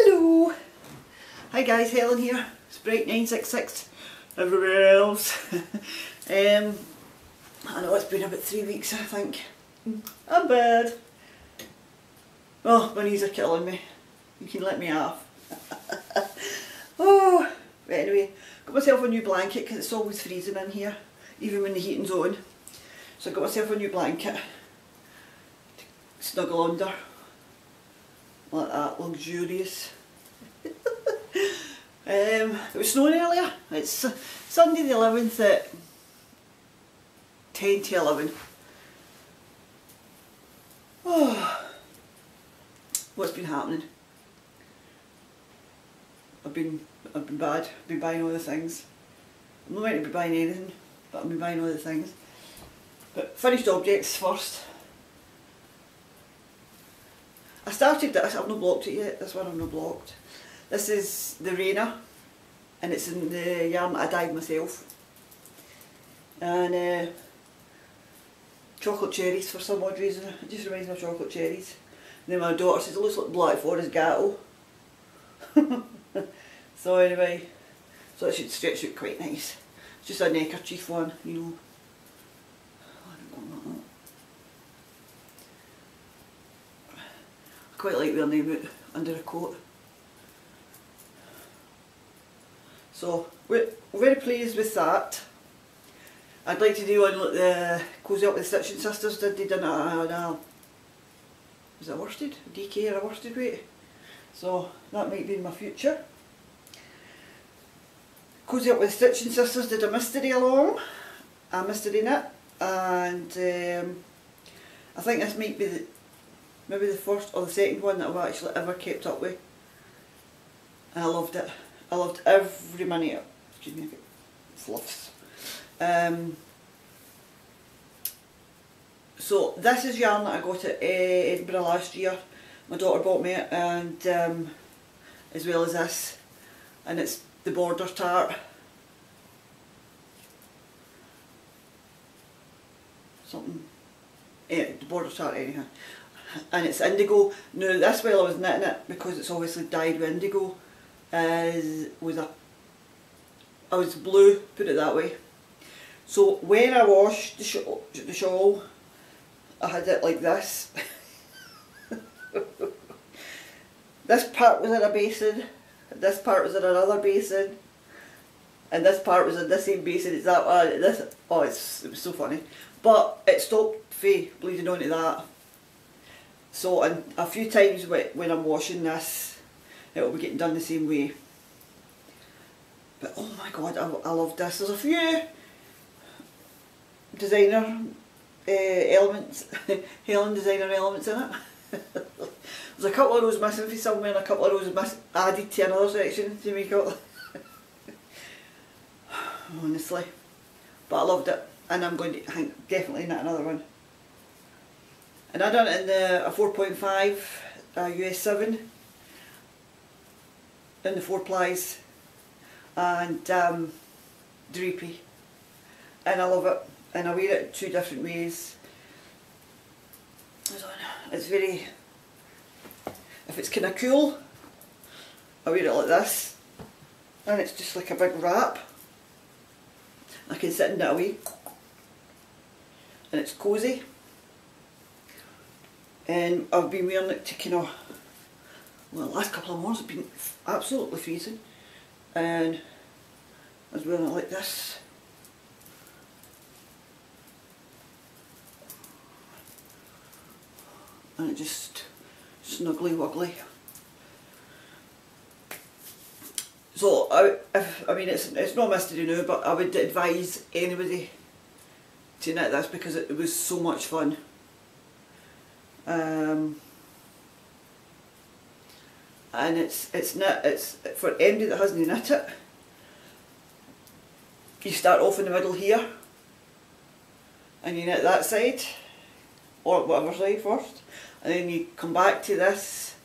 Hello! Hi guys, Helen here, Sprite966, everywhere else. I know it's been about 3 weeks I think. I'm bad. Oh, my knees are killing me. You can let me off. Oh, but anyway, got myself a new blanket because it's always freezing in here, even when the heating's on. So I got myself a new blanket to snuggle under. Like that, luxurious. It was snowing earlier. It's Sunday the 11th at 10 to 11. Oh, what's been happening? I've been bad. I've been buying all the things. I'm not meant to be buying anything, but I've been buying all the things. But finished objects first. I started this, I've not blocked it yet, this one I've not blocked. This is the Raina, and it's in the yarn that I dyed myself. And chocolate cherries for some odd reason, it just reminds me of chocolate cherries. And then my daughter says it looks like Black Forest Gatto. So anyway, so it should stretch out quite nice. It's just a neckerchief one, you know. I quite like wearing them out under a coat. So we're very pleased with that. I'd like to do one like the Cozy Up with the Stitching Sisters did. They done was it a worsted? A DK or a worsted weight? So that might be in my future. Cozy Up with the Stitching Sisters did a mystery along, a mystery knit, and I think this might be maybe the first or the second one that I've actually ever kept up with. And I loved it. I loved every minute. Excuse me, fluffs. So this is yarn that I got at Edinburgh last year. My daughter bought me it, and as well as this, and it's the border tart. Something, yeah, the border tart anyhow. And it's indigo. Now this, while I was knitting it, because it's obviously dyed with indigo, I was blue, put it that way. So when I washed the shawl, I had it like this. This part was in a basin, this part was in another basin, and this part was in the same basin as that one. This, oh, it was so funny. But it stopped bleeding onto that. So and a few times when I'm washing this, it will be getting done the same way. But oh my god, I love this. There's a few designer elements, Helen designer elements in it. There's a couple of rows missing for somewhere and a couple of rows added to another section to make it. Honestly. But I loved it, and I'm going to definitely knit another one. And I done it in a 4.5 US 7 in the 4 plies and drapey, and I love it, and I wear it 2 different ways. It's very, if it's kind of cool, I wear it like this, and it's just like a big wrap. I can sit and knit away, and it's cosy. And I've been wearing it to kind of, well, the last couple of months have been absolutely freezing, and I was wearing it like this. And it just snuggly wuggly. So I mean it's no mystery now, but I would advise anybody to knit this because it was so much fun. And it's for anybody that hasn't knit it. You start off in the middle here, and you knit that side, or whatever side first, and then you come back to this,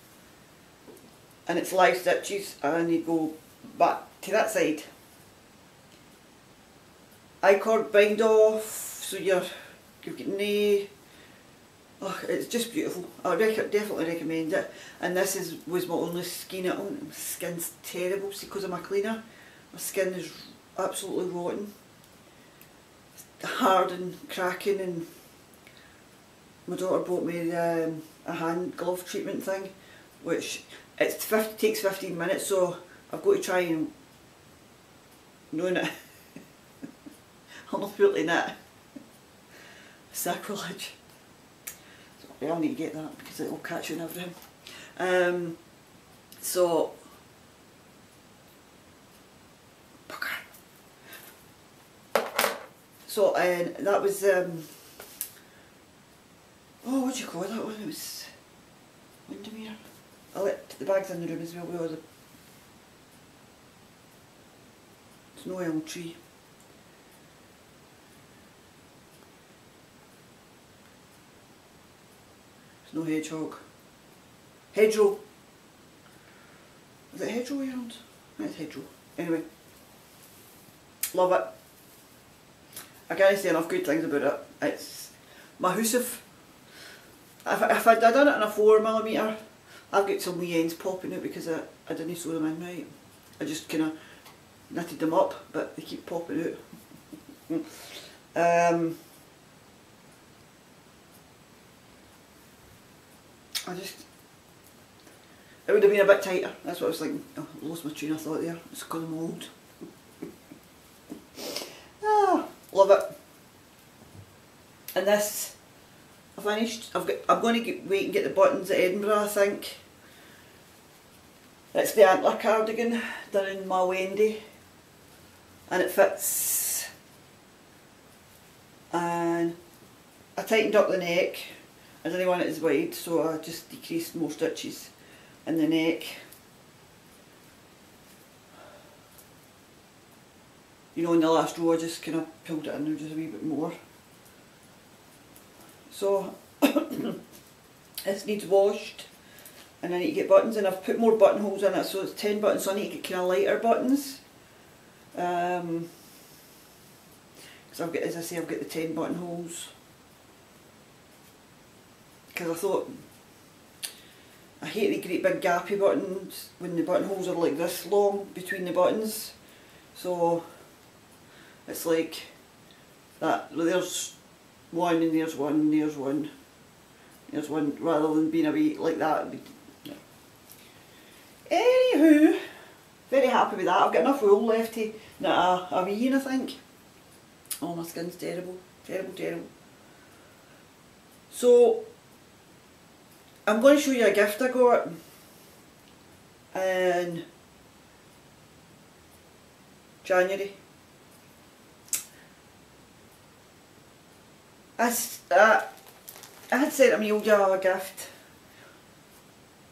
and it's live stitches, and you go back to that side. I-cord bind off, so you've got Oh, it's just beautiful. I definitely recommend it. And this was my only skein at home. My skin's terrible, see, because of my cleaner. My skin is absolutely rotten. It's hard and cracking, and my daughter bought me a hand glove treatment thing, which takes 15 minutes, so I've got to try and ruin it. I'll not put it in that. Sacrilege. So I'll need to get that because it'll catch you and everything. So that was oh, what do you call that one? It was Windermere. I let the bags in the room as well with all the snow elm tree. Snow hedgehog. Hedgerow. Is it hedgerow around? It's hedgerow. Anyway. Love it. I can't say enough good things about it. It's my house if I'd done it in a 4mm, I've got some wee ends popping out because I didn't sew them in right. I just kind of knitted them up, but they keep popping out. It would have been a bit tighter, that's what I was thinking. Oh, I lost my train of thought there, it's because I'm old. Ah, love it. And this, I finished. I'm going to wait and get the buttons at Edinburgh, I think. It's the antler cardigan done in my Wendy, and it fits. And I tightened up the neck. I didn't want it as wide, so I just decreased more stitches in the neck. You know, in the last row I just kind of pulled it in there just a wee bit more. So this needs washed, and I need to get buttons, and I've put more buttonholes in it, so it's 10 buttons, so I need to get kind of lighter buttons. Because I've got, as I say, I've got the 10 buttonholes. Because I thought, I hate the great big gappy buttons when the buttonholes are like this long between the buttons. So it's like that, well, there's one and there's one and there's one. There's one, rather than being a wee like that. Yeah. Anywho, very happy with that. I've got enough wool left to knit a wee in, I think. Oh, my skin's terrible. Terrible, terrible. So I'm going to show you a gift I got in January. I had sent Amelia a gift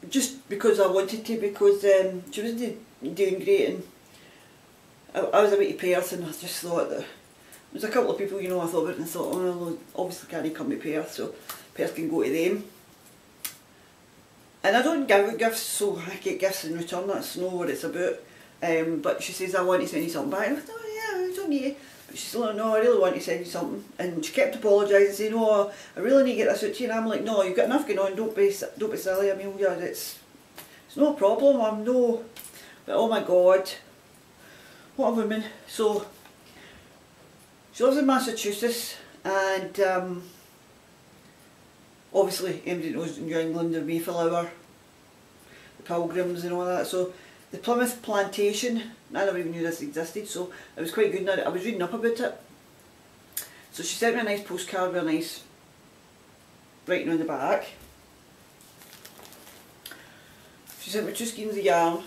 just because I wanted to, because she wasn't doing great, and I was away to Perth, and I just thought that there was a couple of people, you know, I thought about it and thought, oh no, obviously can't come to Perth, so Perth can go to them. And I don't give out gifts, so I get gifts in return, that's not what it's about. But she says, I want to send you something back. And I thought, oh yeah, I don't need it. But she's like, no, I really want to send you something. And she kept apologising, saying, no, I really need to get this out to you. And I'm like, no, you've got enough going on, don't be silly, Amelia, it's no problem, I'm no... But oh my God, what a woman. So, she lives in Massachusetts, and obviously everybody knows New England, the Mayflower, the Pilgrims and all that. So the Plymouth Plantation, I never even knew this existed, so it was quite good. I was reading up about it. So she sent me a nice postcard with a nice writing on the back. She sent me 2 skeins of yarn,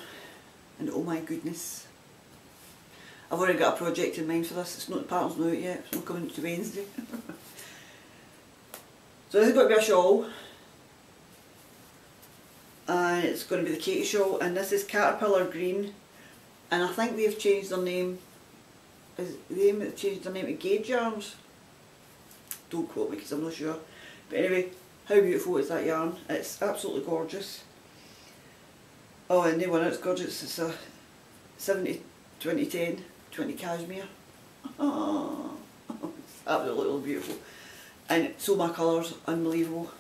and oh my goodness, I've already got a project in mind for this. It's not, the pattern's not out yet, it's not coming to Wednesday. So this is going to be a shawl, and it's going to be the Katie shawl, and this is Caterpillar Green, and I think they've changed their name. Is they changed their name to Gauge Yarns? Don't quote me because I'm not sure. But anyway, how beautiful is that yarn? It's absolutely gorgeous. Oh, and the one it's gorgeous. It's a 70-20-10 20 cashmere. Oh, it's absolutely beautiful. And so my colours, unbelievable.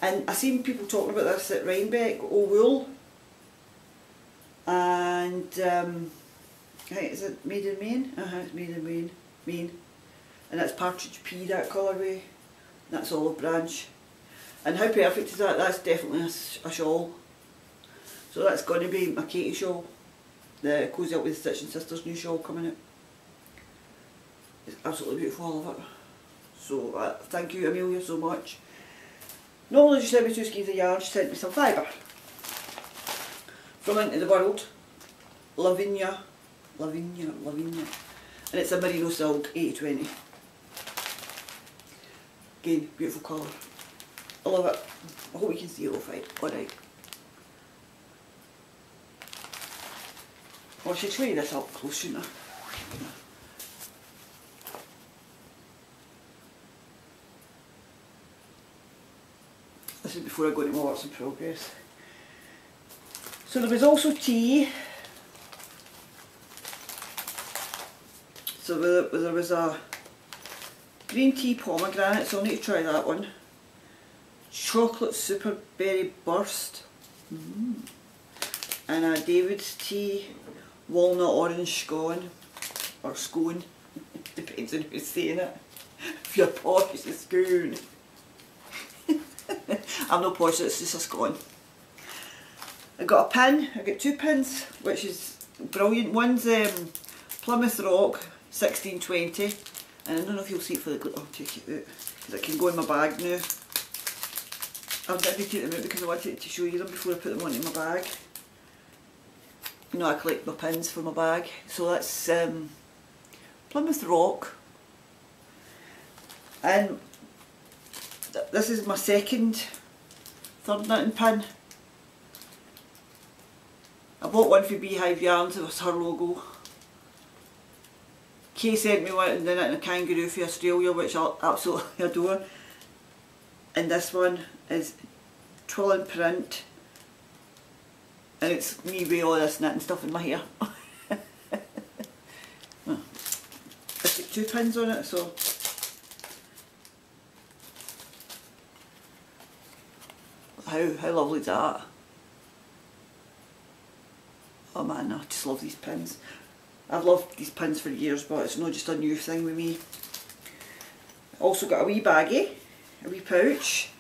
And I seen people talking about this at Rhinebeck, Wool, and I think, is it made in Maine? It's made in Maine. And that's Partridge Pea, that colourway. That's Olive Branch. And how perfect is that? That's definitely a shawl. So that's going to be my Katie shawl. The Cozy Up with Stitching Sisters new shawl coming out. It's absolutely beautiful, I love it. So thank you Amelia so much. Not only did she send me 2 skeins of yarn, she sent me some fibre. From Into the World. Lavinia. And it's a merino silk 80/20. Again, beautiful colour. I love it. I hope you can see it all fine. Alright. Well, I should show you this up close, shouldn't I? This is before I go into my works in progress. So there was also tea. So there was a green tea pomegranate, so I'll need to try that one. Chocolate super berry burst. And a David's tea walnut orange scone. Or scone. Depends on who's saying it. If you're posh, it's a scone. I'm not posh, it's just a scone. I got a pin. I got 2 pins, which is brilliant. One's Plymouth Rock 1620, and I don't know if you'll see it for the glitter. I'll take it out because it can go in my bag now. I didn't take them out because I wanted to show you them before I put them onto my bag. You know, I collect my pins for my bag, so that's Plymouth Rock, and this is my second third knitting pin. I bought one for Beehive Yarns, it was her logo. Kay sent me one and then in a kangaroo for Australia, which I absolutely adore. And this one is twill and print, and it's me with all this knitting stuff in my hair. I took 2 pins on it, so how lovely is that? Oh man, I just love these pins. I've loved these pins for years, but it's not just a new thing with me. Also got a wee baggie, a wee pouch.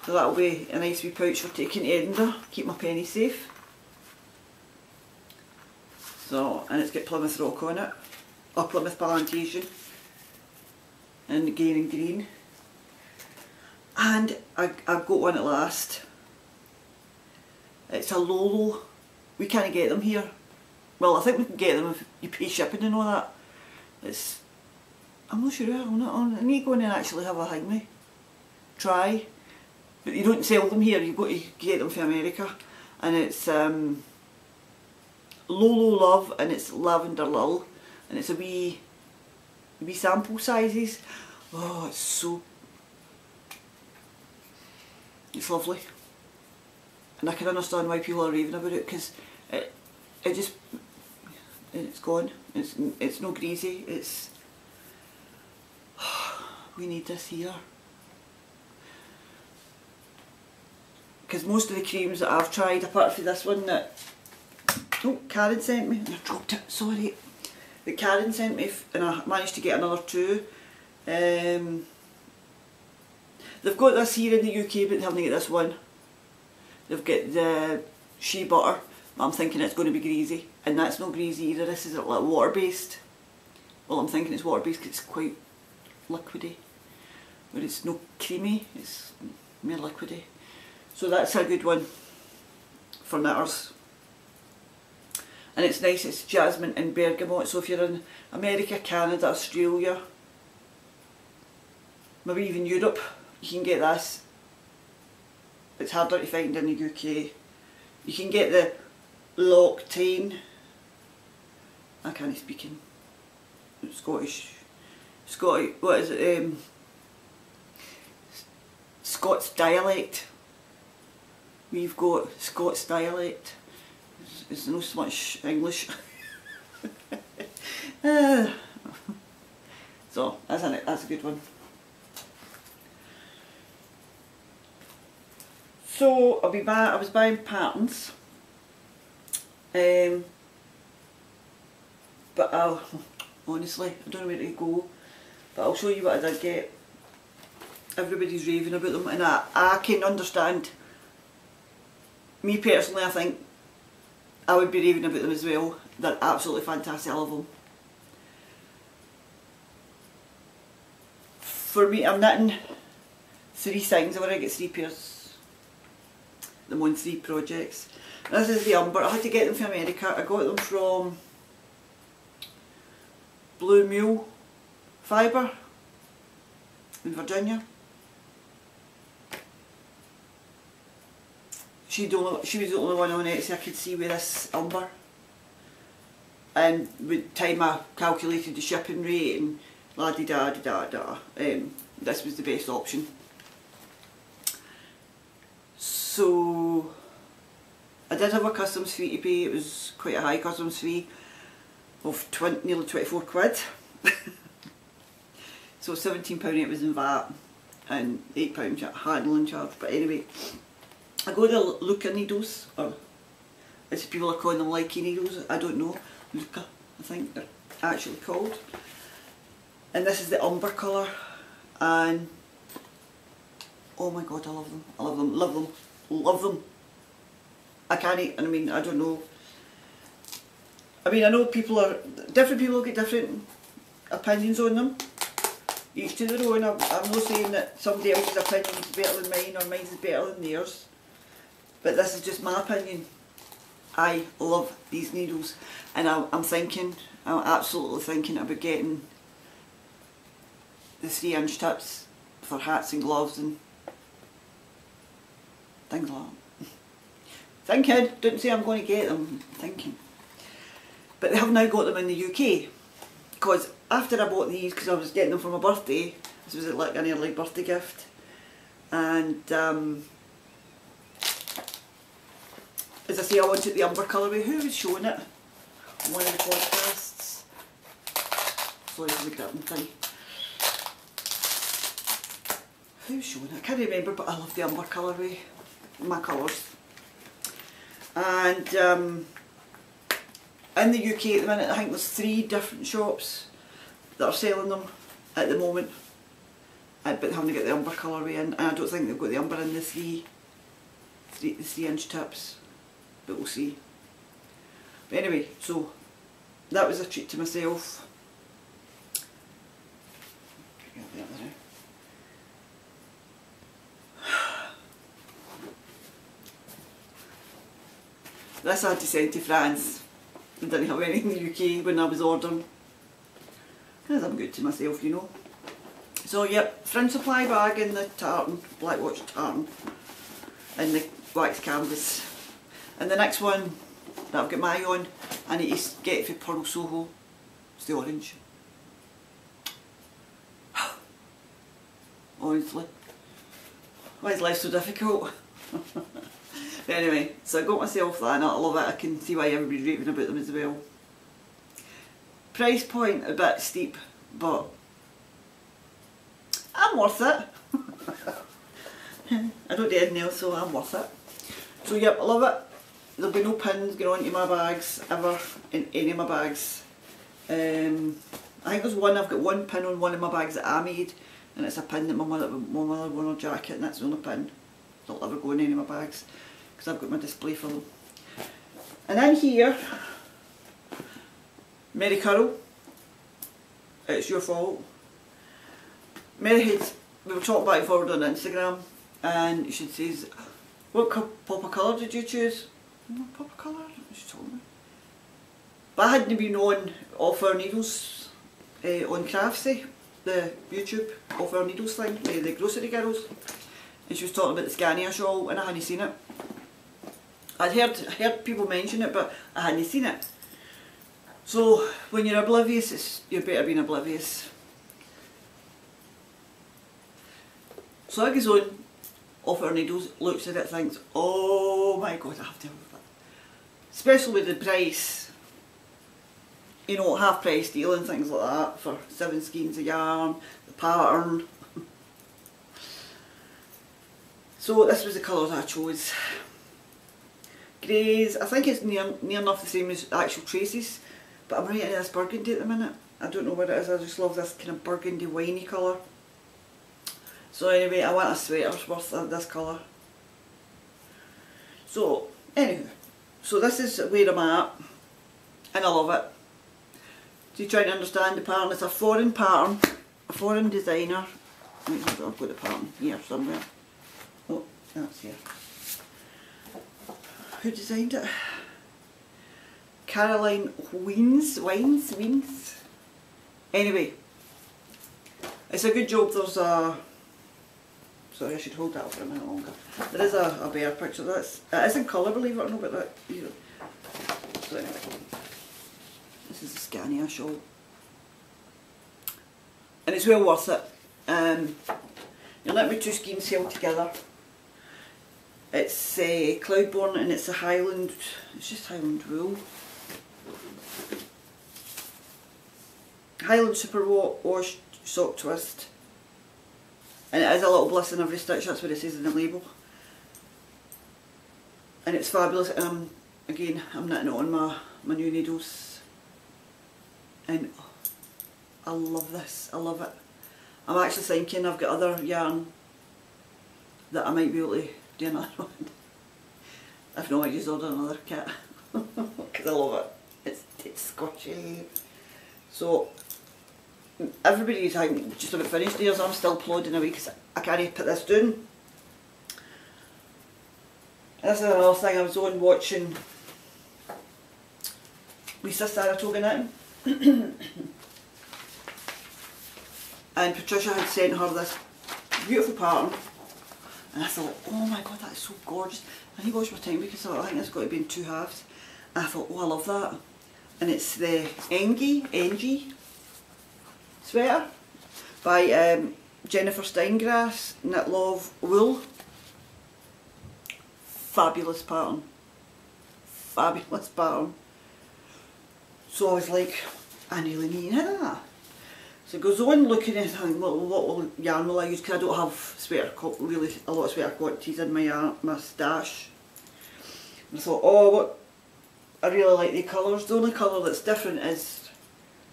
So that'll be a nice wee pouch for taking to Edinburgh, keep my pennies safe. So, and it's got Plymouth Rock on it, or Plymouth Plantation, and again in green. And I've got one at last. It's a Lolo. We can't get them here. Well, I think we can get them if you pay shipping and all that. I'm not sure, I need to go in and actually have a hang me. Try. But you don't sell them here, you've got to get them from America. And it's Lolo Love, and it's Lavender Lil, and it's a wee sample sizes. Oh, it's lovely. And I can understand why people are raving about it, because it's gone. It's no greasy. We need this here. Because most of the creams that I've tried, apart from this one that Karen sent me, I dropped it, sorry. That Karen sent me, and I managed to get another 2. They've got this here in the UK, but they haven't got this one. They've got the shea butter, but I'm thinking it's going to be greasy, and that's not greasy either. This is like water based. Well, I'm thinking it's water based because it's quite liquidy, but it's not creamy, it's more liquidy. So that's a good one for knitters. And it's nice, it's jasmine and bergamot, so if you're in America, Canada, Australia, maybe even Europe, you can get this. It's harder to find in the UK. You can get the L'Occitane. I can't speak in Scottish, what is it, Scots dialect. We've got Scots dialect. There's not so much English. So that's a good one. So I was buying patterns, but honestly, I don't know where to go, but I'll show you what I did get. Everybody's raving about them, and I can understand. Me personally, I think I would be raving about them as well. They're absolutely fantastic, I love them. For me, I'm knitting 3 things. I've already got 3 pairs. I'm on 3 projects. This is the Umber. I had to get them from America. I got them from Blue Mule Fibre in Virginia. She was the only one on Etsy I could see with this Umber. And with time I calculated the shipping rate and la-di-da-di-da-da. This was the best option. So I did have a customs fee to pay. It was quite a high customs fee of nearly 24 quid. So £17 it was in VAT and £8 handling charge. But anyway, I got the Luca needles, or as people are calling them, Likey needles, I don't know. Luca, I think they're actually called. And this is the Umber colour, and oh my god, I love them. I love them, love them, love them. I can't eat, I mean, I don't know. I mean, I know different people get different opinions on them. Each to their own. I'm not saying that somebody else's opinion is better than mine or mine is better than theirs. But this is just my opinion. I love these needles, and I'm absolutely thinking about getting the 3-inch tips for hats and gloves and things like that. Thinking, didn't say I'm going to get them, thinking. But they have now got them in the UK, because after I bought these, because I was getting them for my birthday, this was like an early birthday gift, and as I say, I wanted the Umber colourway. Who was showing it on one of the podcasts? Sorry for the gripping thing. Who's showing it? I can't remember, but I love the Umber colourway. My colours. And in the UK at the minute, I think there's 3 different shops that are selling them at the moment. But they haven't got the Umber colourway in, and I don't think they've got the Umber in the 3-inch tips. But we'll see. But anyway, so that was a treat to myself. This I had to send to France. I didn't have any in the UK when I was ordering. Because I'm good to myself, you know. So yep, Fringe Supply bag in the tartan, Black Watch tartan, and the wax canvas. And the next one that I've got my eye on, I need to get it for Pearl Soho. It's the orange. Honestly, why is life so difficult? But anyway, so I got myself that and I love it. I can see why everybody's raving about them as well. Price point a bit steep, but I'm worth it. I don't do anything else, so I'm worth it. So yep, I love it. There'll be no pins going onto my bags ever in any of my bags. I think there's one, I've got one pin on one of my bags that I made, and it's a pin that my mother won her jacket, and that's the only pin that'll ever go in any of my bags, because I've got my display for them. And in here, Mary Curl, It's Your Fault. Mary had, we were talking back and forward on Instagram, and she says, what pop of colour did you choose? Pop of colour? She told me. But I hadn't been on Off Our Needles on Craftsy, the YouTube Off Our Needles thing, the grocery girls. And she was talking about the Scania shawl, and I hadn't seen it. I'd heard people mention it, but I hadn't seen it. So when you're oblivious, you're better being oblivious. So I goes on Off Our Needles, looks at it, thinks, oh my god, I have to have that. Especially with the price, you know, half price deal and things like that for 7 skeins of yarn, the pattern. So this was the colours I chose. Greys, I think it's near enough the same as actual Tracy's, but I'm right into this burgundy at the minute. I don't know what it is, I just love this kind of burgundy winey colour. So anyway, I want a sweater's worth of this colour. So anyway, so this is where I'm at, and I love it. So you're trying to understand the pattern. It's a foreign pattern, a foreign designer. I've got the pattern here somewhere. Oh, that's here. Who designed it? Caroline Wiens. Anyway, it's a good job there's a... Sorry, I should hold that up for a minute longer. There is a bear picture. It is in colour, believe it or not, but that either. So anyway, this is a Scania shawl, and it's well worth it. You'll let me two skeins held together. It's Cloudborne, and it's a Highland. It's just Highland wool. Highland super wash sock twist. And it is a little bliss in every stitch, that's what it says in the label. And it's fabulous, and again, I'm knitting it on my new needles. And oh, I love this, I love it. I'm actually thinking I've got other yarn that I might be able to do another one. If not, I just order another kit. Because I love it. It's squishy. So, everybody's just about finished theirs. I'm still plodding away because I can't put this down. And this is another thing, I was on watching Lisa Saratoga knitting. And Patricia had sent her this beautiful pattern. And I thought, oh my god, that's so gorgeous. I need to watch my time because I think it's got to be in 2 halves. And I thought, oh, I love that. And it's the Engie sweater by Jennifer Steingrass, Knit Love Wool. Fabulous pattern. Fabulous pattern. So I was like, I nearly need that. So it goes on looking at what yarn will I use, because I don't have really a lot of sweater quantities in my stash. And I thought, oh, I really like the colours. The only colour that's different is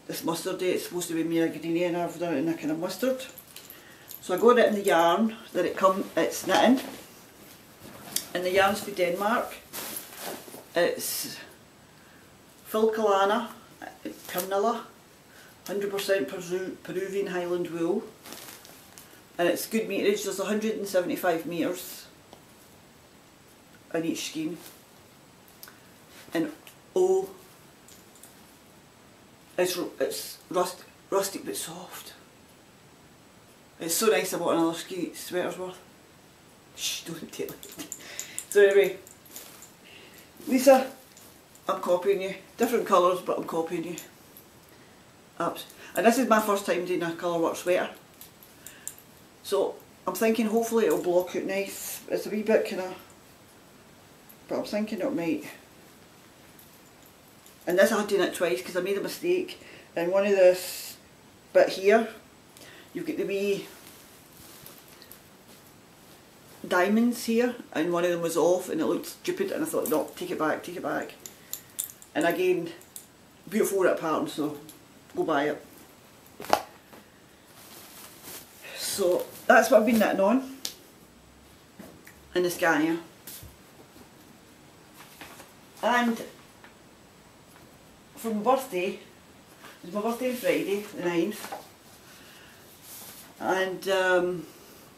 this mustard. It's supposed to be more greeny, and I've done it in a kind of mustard. So I got it in the yarn that it's knitting, and the yarn's for Denmark. It's Filcolana, Pernilla, 100% Peruvian Highland wool, and it's good meterage. There's 175 metres in each skein, and oh, it's rustic but soft. It's so nice. I bought another sweater's worth. Shh, don't tell it. So anyway, Lisa, I'm copying you. Different colours, but I'm copying you. And this is my first time doing a colourwork sweater. So I'm thinking hopefully it'll block out nice. It's a wee bit kind of, but I'm thinking it might. And this I had to do it twice because I made a mistake. And one of this bit here, you've got the wee diamonds here, and one of them was off and it looked stupid, and I thought, no, take it back, take it back. And again, beautiful that pattern, so go buy it. So that's what I've been knitting on in the Scania. And for my birthday, it was my birthday on Friday, the 9th, and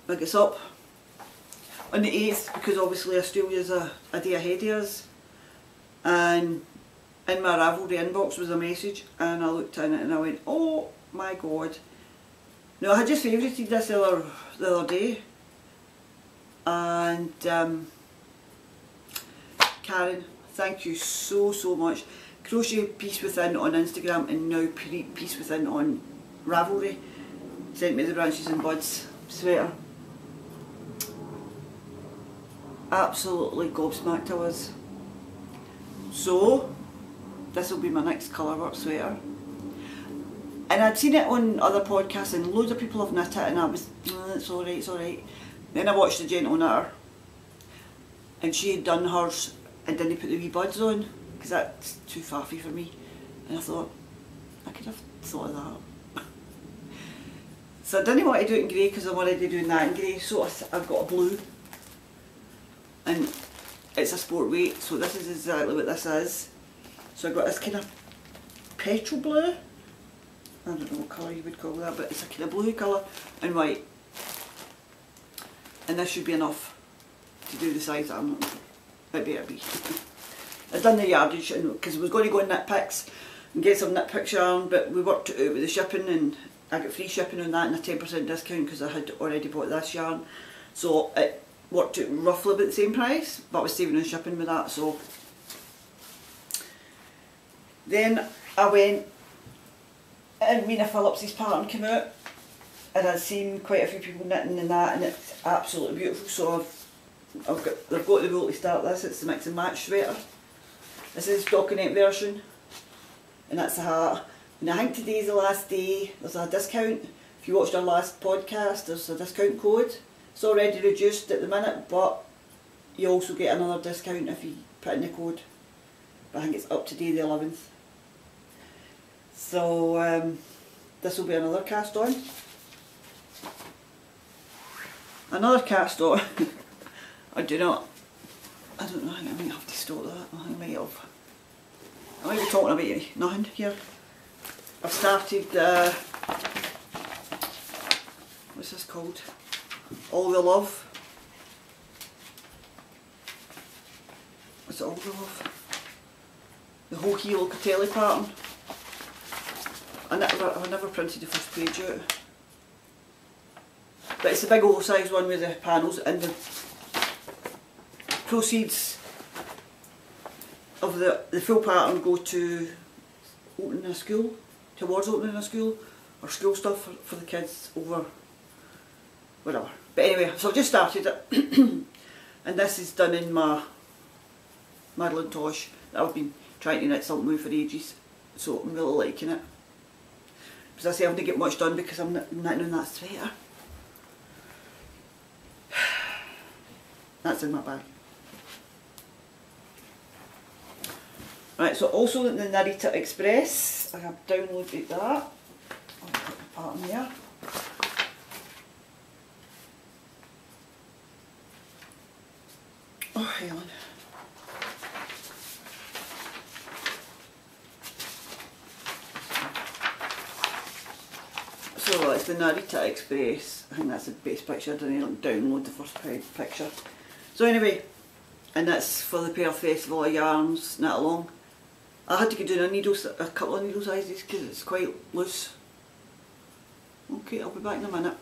I get up on the 8th because obviously Australia's a day ahead of us, and in my Ravelry inbox was a message, and I looked in it and I went, oh my god. No, I had just favourited this the other day, and Karen, thank you so much. Crochet Piece Within on Instagram and now Piece Within on Ravelry sent me the Branches and Buds sweater. Absolutely gobsmacked I was. So this will be my next colourwork sweater. And I'd seen it on other podcasts and loads of people have knit it, and I was, oh, it's alright, it's alright. Then I watched the Gentle Knitter and she had done hers and didn't put the wee buds on because that's too faffy for me, and I thought I could have thought of that. So I didn't want to do it in grey because I'm already doing that in grey, so I've got a blue, and it's a sport weight, so this is exactly what this is. So I've got this kind of petrol blue, I don't know what colour you would call that, but it's a kind of blue colour and white, and this should be enough to do the size that I'm not, it better be. I've done the yardage because I was going to go in knit picks and get some knit pick yarn, but we worked it out with the shipping and I got free shipping on that and a 10% discount because I had already bought this yarn, so it worked out roughly about the same price, but I was saving on shipping with that. So then I went and Mina Phillips's pattern came out, and I'd seen quite a few people knitting in that, and it's absolutely beautiful. So they've got the wool to start this. It's the mix and match sweater. This is the stockinette version, and that's the hat. And I think today's the last day. There's a discount. If you watched our last podcast, there's a discount code. It's already reduced at the minute, but you also get another discount if you put in the code. But I think it's up to day the 11th. So this will be another cast on. Another cast on. I don't know, I might have to stop that. I might be talking about nothing here. I've started, what's this called? All the Love. What's it, All the Love? The Hoki Locatelli pattern. I never printed the first page out. But it's the big oversized one with the panels, and the proceeds of the full pattern go to opening a school, towards opening a school, or school stuff for the kids over whatever. But anyway, so I've just started it and this is done in my Madeline Tosh that I've been trying to knit something with for ages, so I'm really liking it. As I say, I haven't get much done because I'm knitting on that sweater. That's in my bag. Right, so also the Narita Express, I have downloaded that. I'll put the pattern there. Oh, hang on. So it's the Narita Express. I think that's the best picture. I didn't download the first picture. So anyway, and that's for the Perth Festival of Yarns Knit Along. I had to get down a couple of needle sizes because it's quite loose. Okay, I'll be back in a minute.